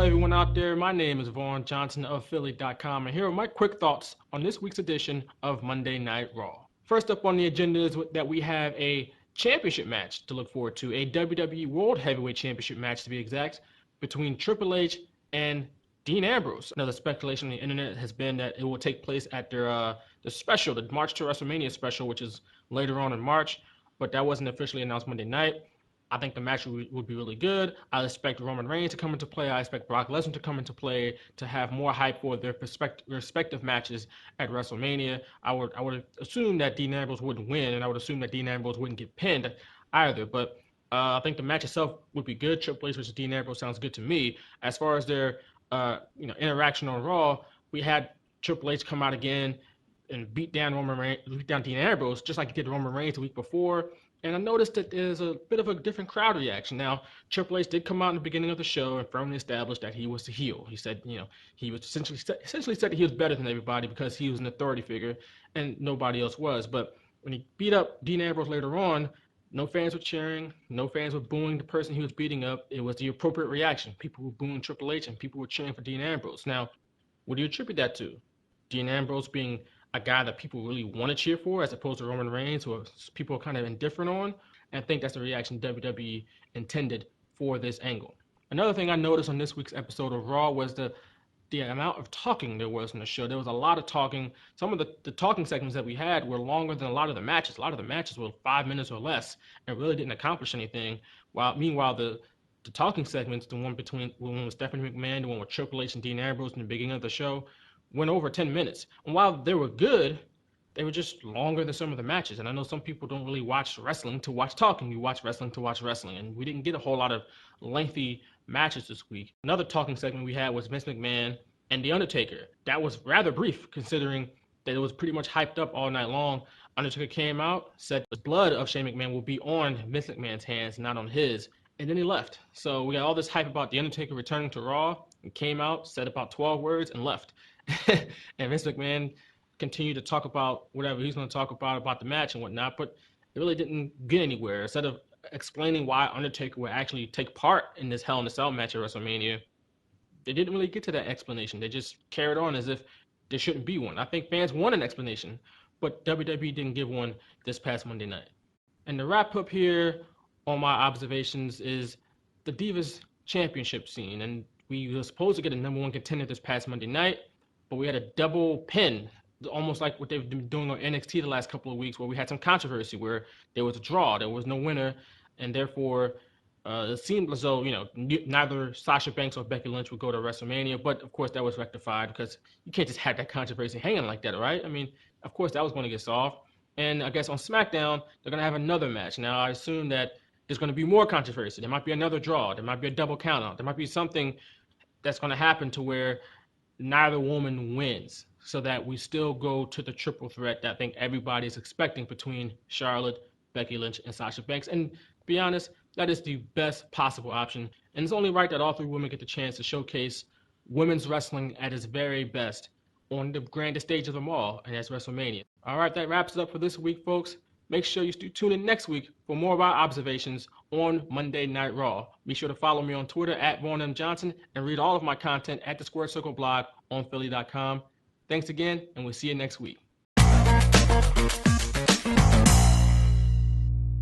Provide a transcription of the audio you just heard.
everyone out there. My name is Vaughn Johnson of Philly.com, and here are my quick thoughts on this week's edition of Monday Night Raw. First up on the agenda is that we have a championship match to look forward to, a WWE World Heavyweight Championship match to be exact, between Triple H and Dean Ambrose. Now, the speculation on the internet has been that it will take place at their the special, the March to WrestleMania special, which is later on in March, but that wasn't officially announced Monday night. I think the match would be really good. I expect Roman Reigns to come into play. I expect Brock Lesnar to come into play to have more hype for their respective matches at WrestleMania. I would assume that Dean Ambrose wouldn't win, and I would assume that Dean Ambrose wouldn't get pinned either. But I think the match itself would be good. Triple H versus Dean Ambrose sounds good to me. As far as their interaction on Raw, we had Triple H come out again and beat down Dean Ambrose just like he did Roman Reigns the week before. And I noticed that there's a bit of a different crowd reaction. Now, Triple H did come out in the beginning of the show and firmly established that he was the heel. He said, he was essentially said that he was better than everybody because he was an authority figure and nobody else was. But when he beat up Dean Ambrose later on, no fans were cheering, no fans were booing the person he was beating up. It was the appropriate reaction. People were booing Triple H and people were cheering for Dean Ambrose. Now, what do you attribute that to? Dean Ambrose being a guy that people really want to cheer for as opposed to Roman Reigns, who people are kind of indifferent on. And I think that's the reaction WWE intended for this angle. Another thing I noticed on this week's episode of Raw was the amount of talking there was in the show. There was a lot of talking. Some of the talking segments that we had were longer than a lot of the matches. A lot of the matches were 5 minutes or less and really didn't accomplish anything. Meanwhile, the talking segments, the one with Stephanie McMahon, the one with Triple H and Dean Ambrose in the beginning of the show, went over 10 minutes. And while they were good, they were just longer than some of the matches. And I know some people don't really watch wrestling to watch talking. We watch wrestling to watch wrestling. And we didn't get a whole lot of lengthy matches this week. Another talking segment we had was Vince McMahon and The Undertaker. That was rather brief considering that it was pretty much hyped up all night long. Undertaker came out, said the blood of Shane McMahon will be on Vince McMahon's hands, not on his. And then he left. So we got all this hype about The Undertaker returning to Raw and came out, said about 12 words and left. And Vince McMahon continued to talk about whatever he's going to talk about the match and whatnot, but it really didn't get anywhere. Instead of explaining why Undertaker would actually take part in this Hell in a Cell match at WrestleMania, they didn't really get to that explanation. They just carried on as if there shouldn't be one. I think fans want an explanation, but WWE didn't give one this past Monday night. And the wrap up here on my observations is the Divas Championship scene. And we were supposed to get a number one contender this past Monday night, but we had a double pin, almost like what they've been doing on NXT the last couple of weeks, where we had some controversy where there was a draw, there was no winner, and therefore it seemed as though, neither Sasha Banks or Becky Lynch would go to WrestleMania, but of course that was rectified because you can't just have that controversy hanging like that, right? I mean, of course that was going to get solved. And I guess on SmackDown, they're going to have another match. Now, I assume that there's going to be more controversy. There might be another draw. There might be a double count-out. There might be something that's going to happen to where neither woman wins, so that we still go to the triple threat that I think everybody's expecting between Charlotte, Becky Lynch, and Sasha Banks. And to be honest, that is the best possible option. And it's only right that all three women get the chance to showcase women's wrestling at its very best on the grandest stage of them all, and that's WrestleMania. All right, that wraps it up for this week, folks. Make sure you tune in next week for more of our observations on Monday Night Raw. Be sure to follow me on Twitter at Vaughn M. Johnson and read all of my content at the Square Circle blog on Philly.com. Thanks again, and we'll see you next week.